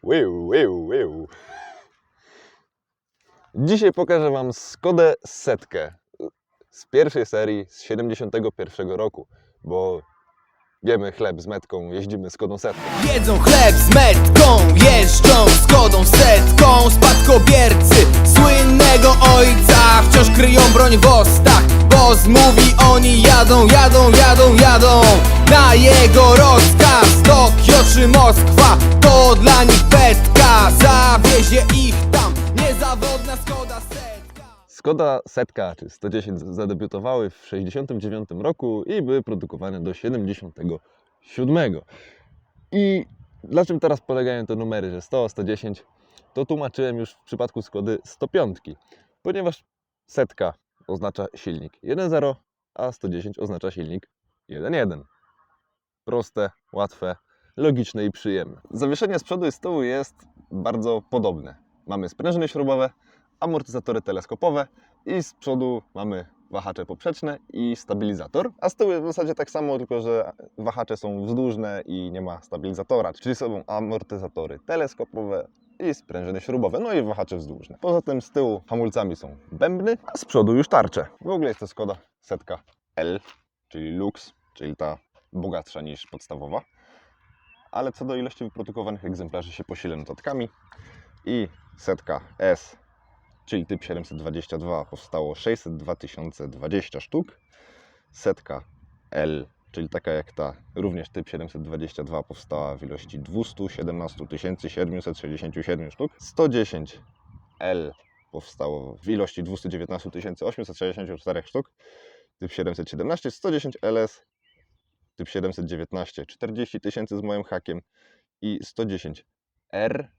Wiu. Dzisiaj pokażę Wam Skodę Setkę z pierwszej serii z 71 roku, bo jemy chleb z metką, jeździmy Skodą Setką. Jedzą chleb z metką, jeżdżą Skodą Setką, spadkobiercy słynnego ojca wciąż kryją broń w ostach, bo zmówi oni jadą na jego rozkaz. Tokio czy Moskwa, to dla nich petka, zawiezie ich tam niezawodna Skoda Setka. Skoda Setka czy 110 zadebiutowały w 69 roku i były produkowane do 77. I na czym teraz polegają te numery, że 100, 110? To tłumaczyłem już w przypadku Skody 105, ponieważ setka oznacza silnik 1.0, a 110 oznacza silnik 1.1. Proste, łatwe, logiczne i przyjemne. Zawieszenie z przodu i z tyłu jest bardzo podobne. Mamy sprężyny śrubowe, amortyzatory teleskopowe i z przodu mamy wahacze poprzeczne i stabilizator, a z tyłu jest w zasadzie tak samo, tylko że wahacze są wzdłużne i nie ma stabilizatora, czyli są amortyzatory teleskopowe i sprężyny śrubowe, no i wahacze wzdłużne. Poza tym z tyłu hamulcami są bębny, a z przodu już tarcze. W ogóle jest to Skoda Setka L, czyli Lux, czyli ta bogatsza niż podstawowa, ale co do ilości wyprodukowanych egzemplarzy się posilę notatkami. I Setka S, czyli typ 722, powstało 602 020 sztuk. Setka L, czyli taka jak ta, również typ 722, powstała w ilości 217 767 sztuk. 110 L powstało w ilości 219 864 sztuk, typ 717, 110 LS, typ 719, 40 000 z moim hakiem i 110 R,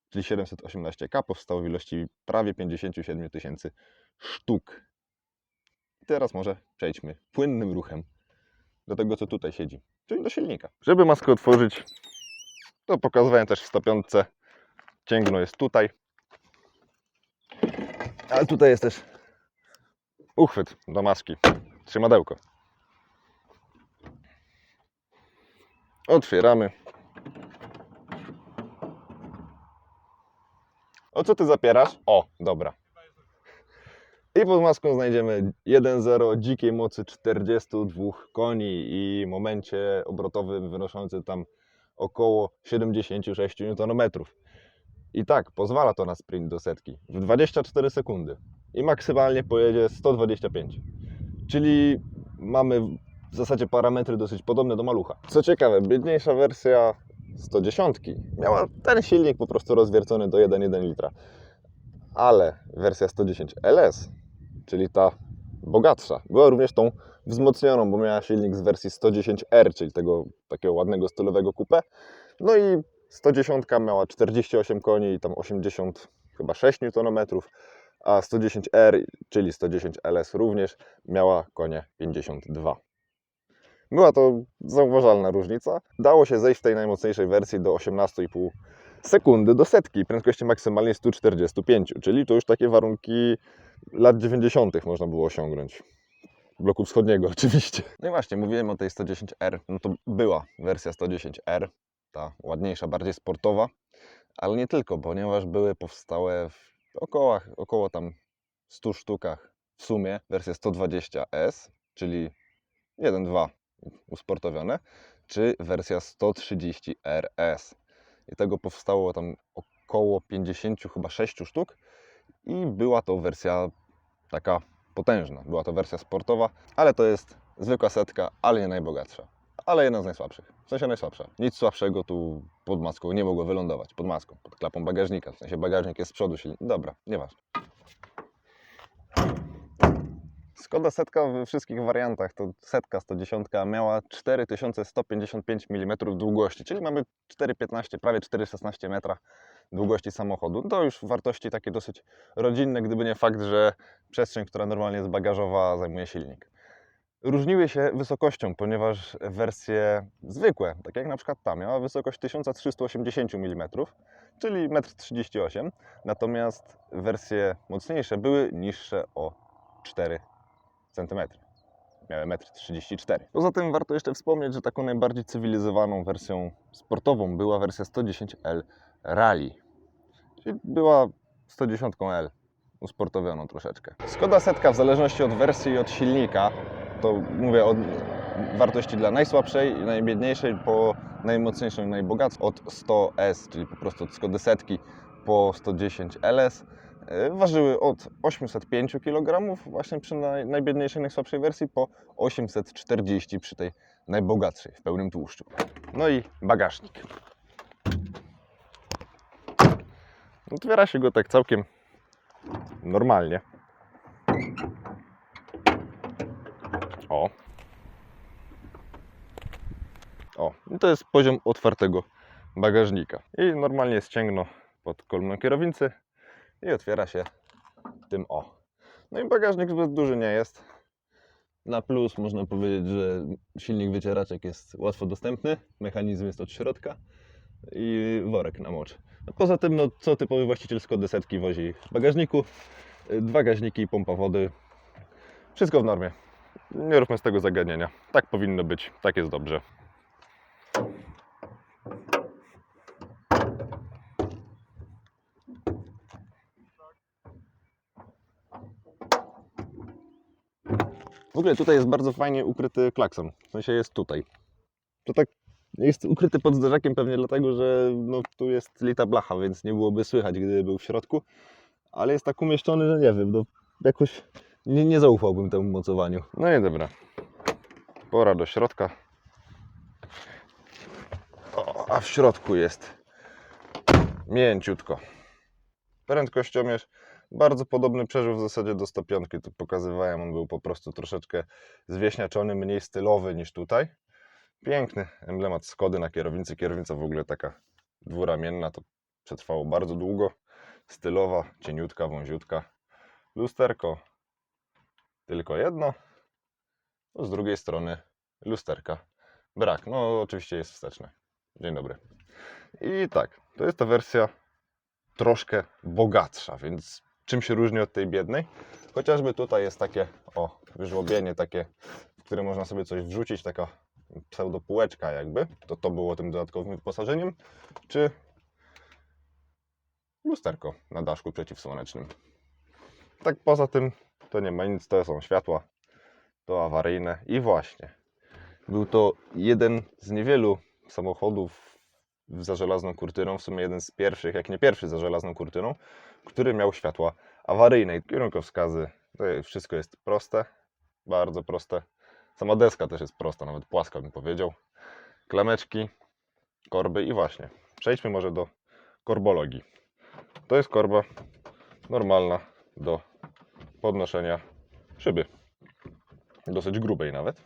czyli 718K, powstało w ilości prawie 57 000 sztuk. I teraz może przejdźmy płynnym ruchem do tego, co tutaj siedzi, czyli do silnika. Żeby maskę otworzyć, to pokazywałem też w 105. Cięgno jest tutaj, ale tutaj jest też uchwyt do maski, trzymadełko. Otwieramy. O co ty zapierasz? O, dobra. I pod maską znajdziemy 1.0 dzikiej mocy 42 koni i momencie obrotowym wynoszący tam około 76 Nm. I tak, pozwala to na sprint do setki w 24 sekundy i maksymalnie pojedzie 125. Czyli mamy w zasadzie parametry dosyć podobne do malucha. Co ciekawe, biedniejsza wersja 110 miała ten silnik po prostu rozwiercony do 1,1 litra. Ale wersja 110 LS, czyli ta bogatsza, była również tą wzmocnioną, bo miała silnik z wersji 110R, czyli tego takiego ładnego stylowego coupé. No i 110 miała 48 koni i tam 80 chyba 6 Nm, a 110R, czyli 110 LS również miała konie 52. Była to zauważalna różnica. Dało się zejść w tej najmocniejszej wersji do 18,5 sekundy do setki, prędkości maksymalnej 145, czyli to już takie warunki lat 90. można było osiągnąć. Bloku wschodniego oczywiście. No i właśnie, mówiłem o tej 110R, no to była wersja 110R, ta ładniejsza, bardziej sportowa, ale nie tylko, ponieważ były powstałe w około tam 100 sztukach w sumie wersja 120S, czyli 1.2 usportowione, czy wersja 130 RS. I tego powstało tam około 50 chyba 6 sztuk i była to wersja taka potężna. Była to wersja sportowa, ale to jest zwykła setka, ale nie najbogatsza. Ale jedna z najsłabszych. W sensie najsłabsza. Nic słabszego tu pod maską nie mogło wylądować. Pod maską, pod klapą bagażnika. W sensie bagażnik jest z przodu silnik. Dobra, nieważne. Skoda Setka we wszystkich wariantach, to Setka 110 miała 4155 mm długości, czyli mamy 4,15, prawie 4,16 metra długości samochodu. To już wartości takie dosyć rodzinne, gdyby nie fakt, że przestrzeń, która normalnie jest bagażowa, zajmuje silnik. Różniły się wysokością, ponieważ wersje zwykłe, tak jak na przykład ta, miała wysokość 1380 mm, czyli 1,38 m, natomiast wersje mocniejsze były niższe o 4 cm. Miały 1,34 m. Poza tym warto jeszcze wspomnieć, że taką najbardziej cywilizowaną wersją sportową była wersja 110L Rally. Czyli była 110L, usportowioną troszeczkę. Skoda Setka w zależności od wersji i od silnika, to mówię od wartości dla najsłabszej i najbiedniejszej po najmocniejszą i najbogatszą, od 100S, czyli po prostu od Skody Setki po 110 LS, ważyły od 805 kg właśnie przy najbiedniejszej, najsłabszej wersji po 840 przy tej najbogatszej w pełnym tłuszczu. No i bagażnik. Otwiera się go tak całkiem normalnie. I to jest poziom otwartego bagażnika. I normalnie jest ścięgno pod kolumną kierownicy i otwiera się tym No i bagażnik zbyt duży nie jest. Na plus można powiedzieć, że silnik wycieraczek jest łatwo dostępny, mechanizm jest od środka i worek na mocz. Poza tym, no, co typowy właściciel Skody Setki wozi w bagażniku, 2 gaźniki i pompa wody. Wszystko w normie. Nie róbmy z tego zagadnienia. Tak powinno być, tak jest dobrze. W ogóle tutaj jest bardzo fajnie ukryty klakson. W sensie jest tutaj. To tak jest ukryty pod zderzakiem pewnie dlatego, że no, tu jest lita blacha, więc nie byłoby słychać, gdyby był w środku. Ale jest tak umieszczony, że nie wiem, no, jakoś nie zaufałbym temu mocowaniu. No i dobra. Pora do środka. A w środku jest mięciutko. Prędkościomierz. Bardzo podobny przeżył w zasadzie do 105. Tu pokazywałem, on był po prostu troszeczkę zwieśniaczony, mniej stylowy niż tutaj. Piękny emblemat Skody na kierownicy. Kierownica w ogóle taka dwuramienna, to przetrwało bardzo długo. Stylowa, cieniutka, wąziutka. Lusterko tylko jedno. Z drugiej strony lusterka brak. No oczywiście jest wsteczne. Dzień dobry. I tak, to jest ta wersja troszkę bogatsza, więc czym się różni od tej biednej? Chociażby tutaj jest takie wyżłobienie takie, w które można sobie coś wrzucić, taka pseudopółeczka jakby, to było tym dodatkowym wyposażeniem, czy lusterko na daszku przeciwsłonecznym. Tak poza tym to nie ma nic, to są światła, to awaryjne i właśnie. Był to jeden z niewielu samochodów za żelazną kurtyną, w sumie jeden z pierwszych, jak nie pierwszy za żelazną kurtyną, który miał światła awaryjne. Kierunkowskazy, to wszystko jest proste, bardzo proste. Sama deska też jest prosta, nawet płaska bym powiedział. Klameczki, korby i właśnie. Przejdźmy może do korbologii. To jest korba normalna do podnoszenia szyby. Dosyć grubej nawet.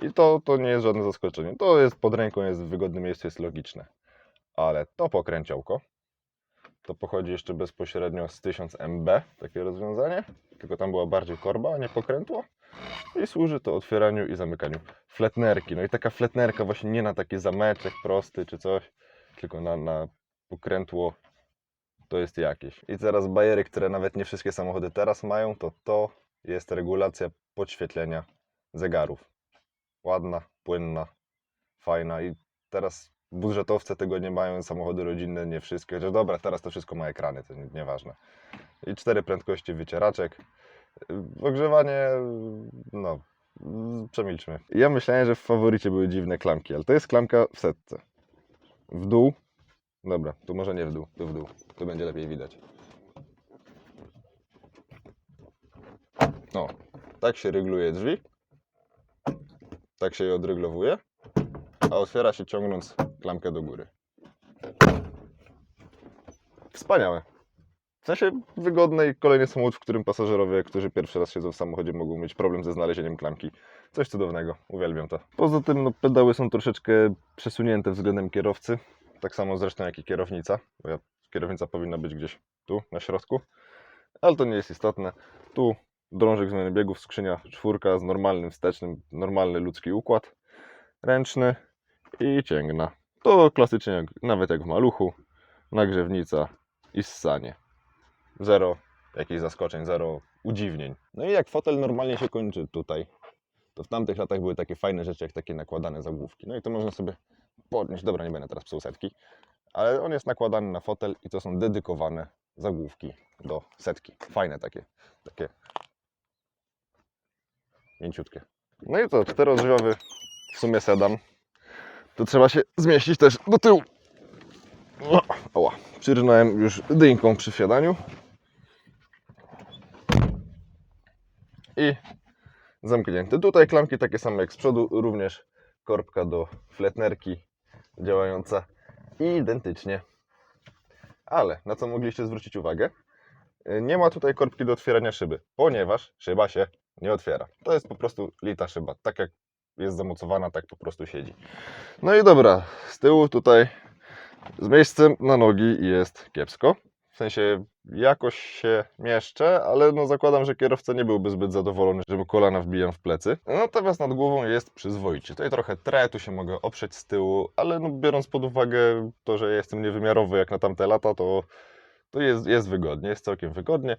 I to nie jest żadne zaskoczenie. To jest pod ręką, jest w wygodnym miejscu, jest logiczne. Ale to pokręciołko, to pochodzi jeszcze bezpośrednio z 1000 MB, takie rozwiązanie. Tylko tam była bardziej korba, a nie pokrętło. I służy to otwieraniu i zamykaniu fletnerki. No i taka fletnerka właśnie nie na taki zameczek prosty czy coś, tylko na pokrętło to jest jakieś. I teraz bajery, które nawet nie wszystkie samochody teraz mają, to jest regulacja podświetlenia zegarów. Ładna, płynna, fajna i teraz budżetowce tego nie mają, samochody rodzinne nie wszystkie, chociaż dobra, teraz to wszystko ma ekrany, to nieważne. I 4 prędkości wycieraczek, ogrzewanie, no, przemilczmy. Ja myślałem, że w faworycie były dziwne klamki, ale to jest klamka w setce. W dół, dobra, tu może nie w dół, tu w dół, tu będzie lepiej widać. No, tak się rygluje drzwi. Tak się je odryglowuje, a otwiera się ciągnąc klamkę do góry. Wspaniałe. W sensie wygodne i kolejny samochód, w którym pasażerowie, którzy pierwszy raz siedzą w samochodzie, mogą mieć problem ze znalezieniem klamki. Coś cudownego, uwielbiam to. Poza tym no, pedały są troszeczkę przesunięte względem kierowcy. Tak samo zresztą jak i kierownica. Bo kierownica powinna być gdzieś tu, na środku. Ale to nie jest istotne. Tu drążek zmiany biegów, skrzynia 4 z normalnym wstecznym, normalny ludzki układ ręczny i cięgna. To klasycznie, nawet jak w maluchu, nagrzewnica i ssanie. Zero jakichś zaskoczeń, zero udziwnień. No i jak fotel normalnie się kończy tutaj, to w tamtych latach były takie fajne rzeczy, jak takie nakładane zagłówki. No i to można sobie podnieść, dobra, nie będę teraz psuł setki, ale on jest nakładany na fotel i to są dedykowane zagłówki do setki. Fajne takie mięciutkie. No i to, 4-drzwiowy w sumie sedan. Tu trzeba się zmieścić też do tyłu. Oła, przyrynąłem już dynką przy wsiadaniu. I zamknięty. Tutaj klamki takie same jak z przodu, również korbka do fletnerki działająca identycznie. Ale na co mogliście zwrócić uwagę? Nie ma tutaj korbki do otwierania szyby, ponieważ szyba się nie otwiera. To jest po prostu lita szyba. Tak jak jest zamocowana, tak po prostu siedzi. No i dobra, z tyłu tutaj z miejscem na nogi jest kiepsko. W sensie jakoś się mieszczę, ale no zakładam, że kierowca nie byłby zbyt zadowolony, że mu kolana wbijam w plecy. Natomiast nad głową jest przyzwoicie. Tutaj trochę tu się mogę oprzeć z tyłu, ale no biorąc pod uwagę to, że jestem niewymiarowy jak na tamte lata, to jest wygodnie, jest całkiem wygodnie.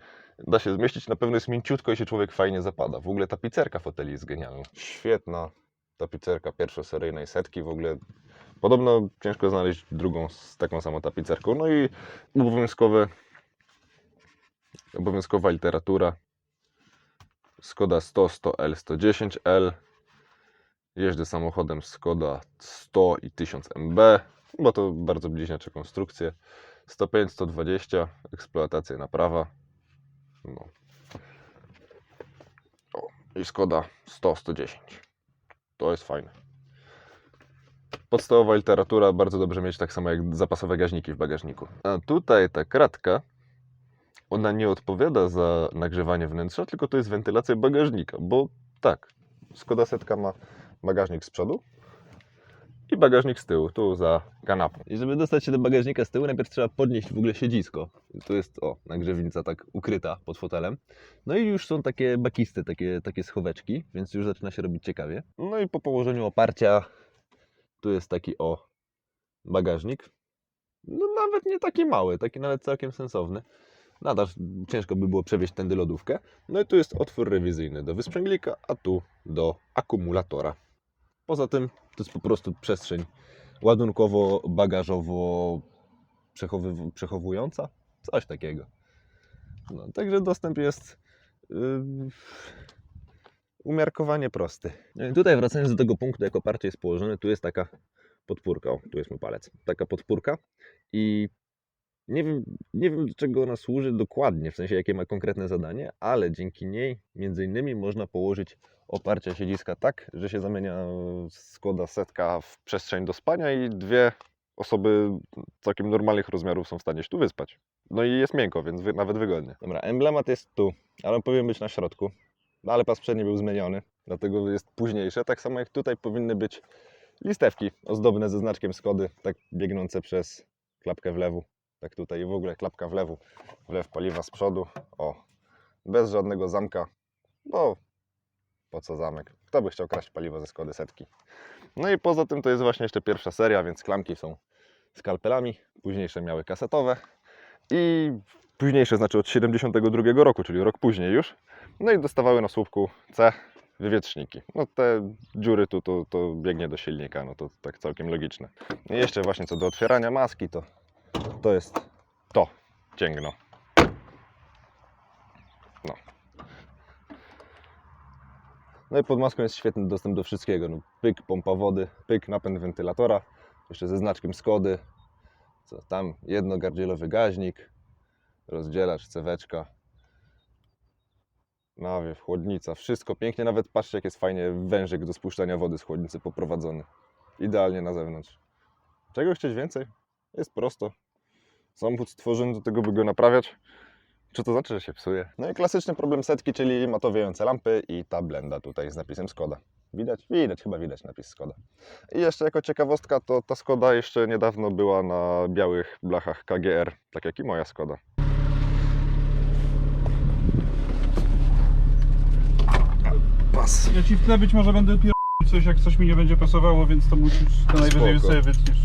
Da się zmieścić, na pewno jest mięciutko i się człowiek fajnie zapada. W ogóle tapicerka foteli jest genialna. Świetna tapicerka pierwszoseryjnej setki, w ogóle podobno ciężko znaleźć drugą z taką samą tapicerką. No i obowiązkowa literatura. Skoda 100, 100L, 110L. Jeżdżę samochodem Skoda 100 i 1000 MB, bo to bardzo bliźniacze konstrukcje. 105, 120, eksploatacja naprawa. No. O, i Skoda 100, 110. To jest fajne. Podstawowa literatura, bardzo dobrze mieć tak samo jak zapasowe gaźniki w bagażniku. A tutaj ta kratka, ona nie odpowiada za nagrzewanie wnętrza, tylko to jest wentylacja bagażnika, bo tak, Skoda Setka ma bagażnik z przodu i bagażnik z tyłu, tu za kanapą. I żeby dostać się do bagażnika z tyłu, najpierw trzeba podnieść w ogóle siedzisko. Tu jest, nagrzewnica tak ukryta pod fotelem. No i już są takie bakisty, takie schoweczki, więc już zaczyna się robić ciekawie. No i po położeniu oparcia tu jest taki bagażnik. No nawet nie taki mały, taki nawet całkiem sensowny. Nadal ciężko by było przewieźć tędy lodówkę. No i tu jest otwór rewizyjny do wysprzęglika, a tu do akumulatora. Poza tym to jest po prostu przestrzeń ładunkowo-bagażowo przechowująca. Coś takiego. No, także dostęp jest umiarkowanie prosty. No i tutaj wracając do tego punktu, jak oparcie jest położone, tu jest taka podpórka. O, tu jest mój palec. Taka podpórka i nie wiem do czego ona służy dokładnie, w sensie jakie ma konkretne zadanie, ale dzięki niej między innymi można położyć oparcia siedziska tak, że się zamienia Skoda Setka w przestrzeń do spania i dwie osoby całkiem normalnych rozmiarów są w stanie się tu wyspać. No i jest miękko, więc nawet wygodnie. Dobra, emblemat jest tu, ale on powinien być na środku. No ale pas przedni był zmieniony, dlatego jest późniejsze. Tak samo jak tutaj powinny być listewki ozdobne ze znaczkiem Skody, tak biegnące przez klapkę wlewu. Tak tutaj i w ogóle klapka wlewu, wlew paliwa z przodu, bez żadnego zamka, bo po co zamek? Kto by chciał kraść paliwo ze Skody Setki? No i poza tym to jest właśnie jeszcze pierwsza seria, więc klamki są skalpelami, późniejsze miały kasetowe i późniejsze znaczy od 72 roku, czyli rok później już. No i dostawały na słupku C wywietrzniki. No te dziury tu to biegnie do silnika, no to tak całkiem logiczne. I jeszcze właśnie co do otwierania maski, to jest to cięgno. No i pod maską jest świetny dostęp do wszystkiego. No, pyk, pompa wody, pyk, napęd wentylatora, jeszcze ze znaczkiem Skody. Co tam? Jednogardzielowy gaźnik, rozdzielacz, ceweczka, nawiew, chłodnica, wszystko pięknie. Nawet patrzcie jak jest fajnie wężyk do spuszczania wody z chłodnicy poprowadzony. Idealnie na zewnątrz. Czego chcieć więcej? Jest prosto. Samochód stworzony do tego, by go naprawiać. Czy to znaczy, że się psuje? No i klasyczny problem setki, czyli matowiejące lampy i ta blenda tutaj z napisem Skoda. Widać? Widać, chyba widać napis Skoda. I jeszcze jako ciekawostka, to ta Skoda jeszcze niedawno była na białych blachach KGR, tak jak i moja Skoda. Pas. Ja ci w tle być może będę pierdolić coś, jak coś mi nie będzie pasowało, więc to musisz to najwyżej Spoko. sobie wytniesz.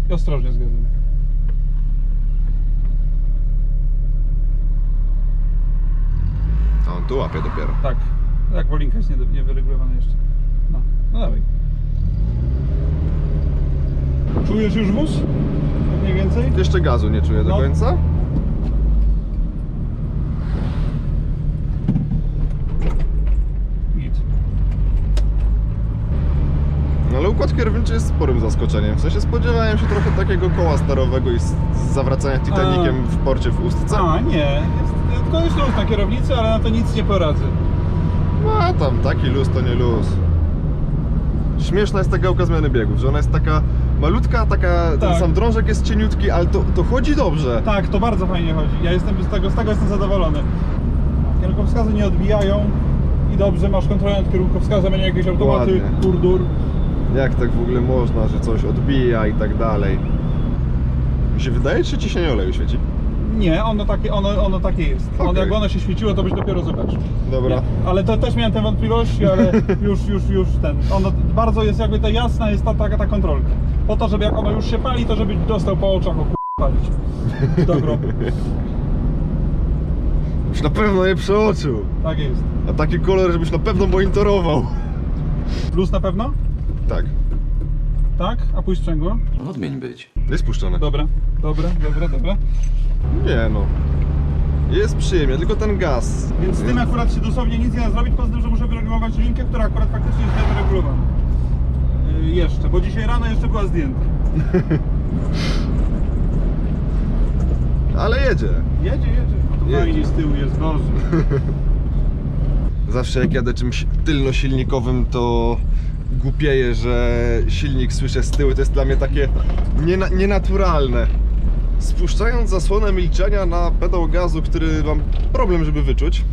I ostrożnie z gazem. A on tu łapie dopiero. Tak. Jak Wolinka jest nie wyregulowana jeszcze. No dawaj. Czujesz już wóz? Tak mniej więcej? Jeszcze gazu nie czuję do No. końca. Nic. No ale układ kierowniczy jest sporym zaskoczeniem. W sensie spodziewałem się trochę takiego koła starowego i zawracania Titanikiem w porcie w Ustce. A, nie. Tylko jest luz na kierownicy, ale na to nic nie poradzę. A tam taki luz to nie luz. Śmieszna jest ta gałka zmiany biegów, że ona jest taka malutka, ten Tak. sam drążek jest cieniutki, ale to chodzi dobrze. Tak, to bardzo fajnie chodzi. Ja jestem z tego jestem zadowolony. Kierunkowskazy nie odbijają i dobrze, masz kontrolę nad kierunkowskazem, a nie jakieś automaty, Ładnie. kurdur. Jak tak w ogóle można, że coś odbija i tak dalej. Mi się wydaje, czy ciśnienie oleju świeci? Nie, ono takie jest. Okej. Jakby ono się świeciło, to byś dopiero zobaczył. Dobra. Nie. Ale to też miałem te wątpliwości, ale już ten. Ono bardzo jest jakby ta jasna jest ta kontrolka. Po to, żeby jak ono już się pali, to żebyś dostał po oczach o palić. Do grobu. Już na pewno je przeoczył. Tak jest. A taki kolor, żebyś na pewno monitorował. Plus na pewno? Tak. Tak? A pójść sprzęgło? Odmień być. Jest puszczone. Dobra. Nie no. Jest przyjemnie, tylko ten gaz. Więc z tym akurat się dosłownie nic nie da zrobić, poza tym, że muszę wyregulować linkę, która akurat faktycznie jest wyregulowana. Jeszcze, bo dzisiaj rano jeszcze była zdjęta. Ale jedzie. Jedzie. A tu Jedzie. fajnie z tyłu jest, Boże. Zawsze jak jadę czymś tylnosilnikowym, to głupieję, że silnik słyszę z tyłu. To jest dla mnie takie nienaturalne. Spuszczając zasłonę milczenia na pedał gazu, który mam problem, żeby wyczuć,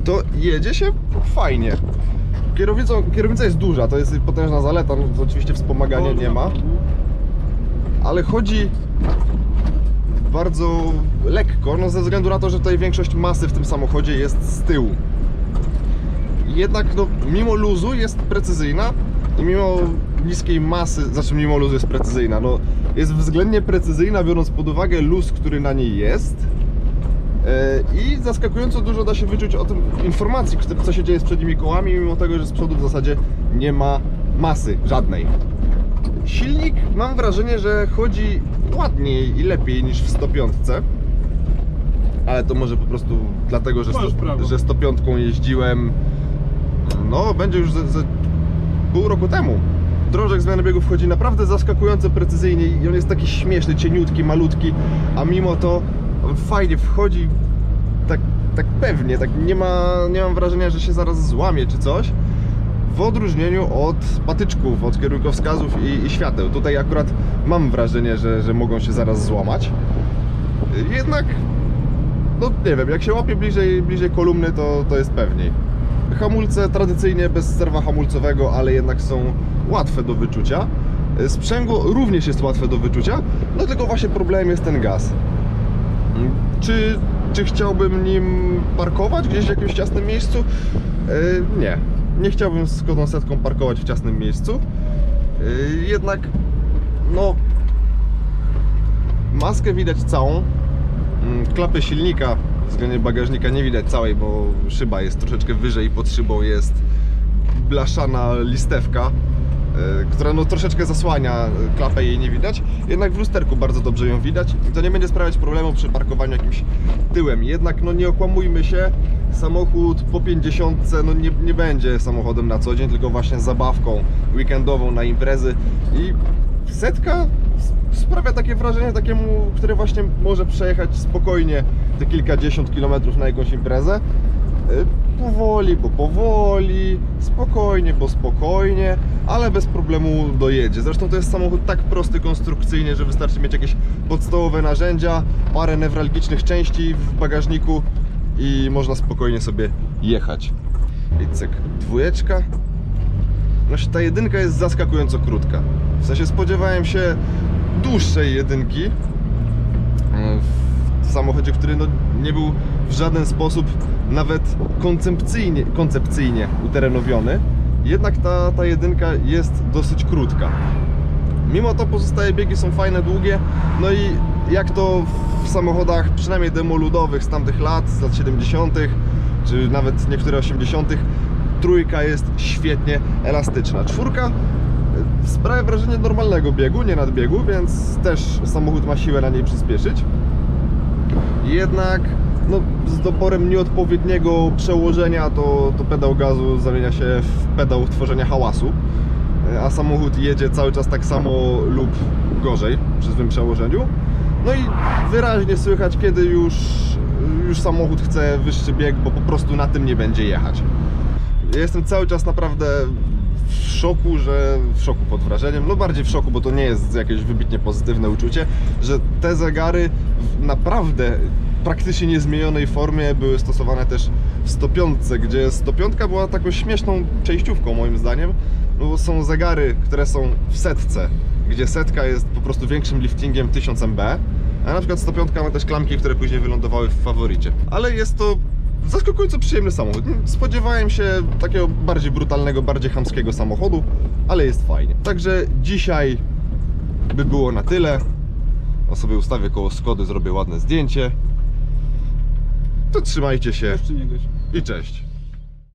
to jedzie się fajnie. Kierownica jest duża, to jest potężna zaleta, no to oczywiście wspomagania nie ma, ale chodzi bardzo lekko, no ze względu na to, że tutaj większość masy w tym samochodzie jest z tyłu. Jednak no, mimo luzu jest precyzyjna i mimo niskiej masy, znaczy mimo luzu jest precyzyjna, no jest względnie precyzyjna, biorąc pod uwagę luz, który na niej jest. I zaskakująco dużo da się wyczuć o tym informacji, co się dzieje z przednimi kołami, mimo tego, że z przodu w zasadzie nie ma masy żadnej. Silnik, mam wrażenie, że chodzi ładniej i lepiej niż w 105, ale to może po prostu dlatego, że 105 jeździłem, no będzie już ze pół roku temu. Drążek zmiany biegów wchodzi naprawdę zaskakująco precyzyjnie i on jest taki śmieszny, cieniutki, malutki, a mimo to on fajnie wchodzi tak pewnie, tak nie mam wrażenia, że się zaraz złamie czy coś. W odróżnieniu od patyczków, od kierunkowskazów i świateł. Tutaj akurat mam wrażenie, że mogą się zaraz złamać. Jednak, no nie wiem, jak się łapie bliżej kolumny, to jest pewniej. Hamulce tradycyjnie bez serwa hamulcowego, ale jednak są łatwe do wyczucia. Sprzęgło również jest łatwe do wyczucia, no tylko właśnie problemem jest ten gaz. Czy chciałbym nim parkować gdzieś w jakimś ciasnym miejscu? Nie. Nie chciałbym z Skodą Setką parkować w ciasnym miejscu. Jednak, no, maskę widać całą. Klapy silnika względnie bagażnika nie widać całej, bo szyba jest troszeczkę wyżej i pod szybą jest blaszana listewka, która no troszeczkę zasłania klapę, jej nie widać. Jednak w lusterku bardzo dobrze ją widać i to nie będzie sprawiać problemu przy parkowaniu jakimś tyłem. Jednak no nie okłamujmy się, samochód po 50 no nie będzie samochodem na co dzień, tylko właśnie zabawką weekendową na imprezy i Setka sprawia takie wrażenie takiemu, który właśnie może przejechać spokojnie te kilkadziesiąt kilometrów na jakąś imprezę. Powoli, bo powoli, spokojnie, bo spokojnie, ale bez problemu dojedzie. Zresztą to jest samochód tak prosty konstrukcyjnie, że wystarczy mieć jakieś podstawowe narzędzia, parę newralgicznych części w bagażniku i można spokojnie sobie jechać. I cyk, dwójeczka. Znaczy ta jedynka jest zaskakująco krótka. W sensie spodziewałem się dłuższej jedynki w samochodzie, który no nie był w żaden sposób nawet koncepcyjnie uterenowiony. Jednak ta jedynka jest dosyć krótka. Mimo to pozostałe biegi są fajne, długie. No i jak to w samochodach przynajmniej demoludowych z tamtych lat, z lat 70., czy nawet niektóre 80. Trójka jest świetnie elastyczna. Czwórka sprawia wrażenie normalnego biegu, nie nadbiegu, więc też samochód ma siłę na niej przyspieszyć. Jednak no, z doborem nieodpowiedniego przełożenia to pedał gazu zamienia się w pedał tworzenia hałasu, a samochód jedzie cały czas tak samo lub gorzej przy złym przełożeniu. No i wyraźnie słychać, kiedy już samochód chce wyższy bieg, bo po prostu na tym nie będzie jechać. Ja jestem cały czas naprawdę w szoku, pod wrażeniem, no bardziej w szoku, bo to nie jest jakieś wybitnie pozytywne uczucie, że te zegary w naprawdę praktycznie niezmienionej formie były stosowane też w 105, gdzie 105 była taką śmieszną przejściówką moim zdaniem, no bo są zegary, które są w setce, gdzie setka jest po prostu większym liftingiem 1000 MB, a na przykład 105 ma też klamki, które później wylądowały w Favoricie. Ale jest to zaskakująco przyjemny samochód. Spodziewałem się takiego bardziej brutalnego, bardziej chamskiego samochodu, ale jest fajnie. Także dzisiaj by było na tyle. O, sobie ustawię koło Skody, zrobię ładne zdjęcie. To trzymajcie się Jeszcze nie goś. i cześć.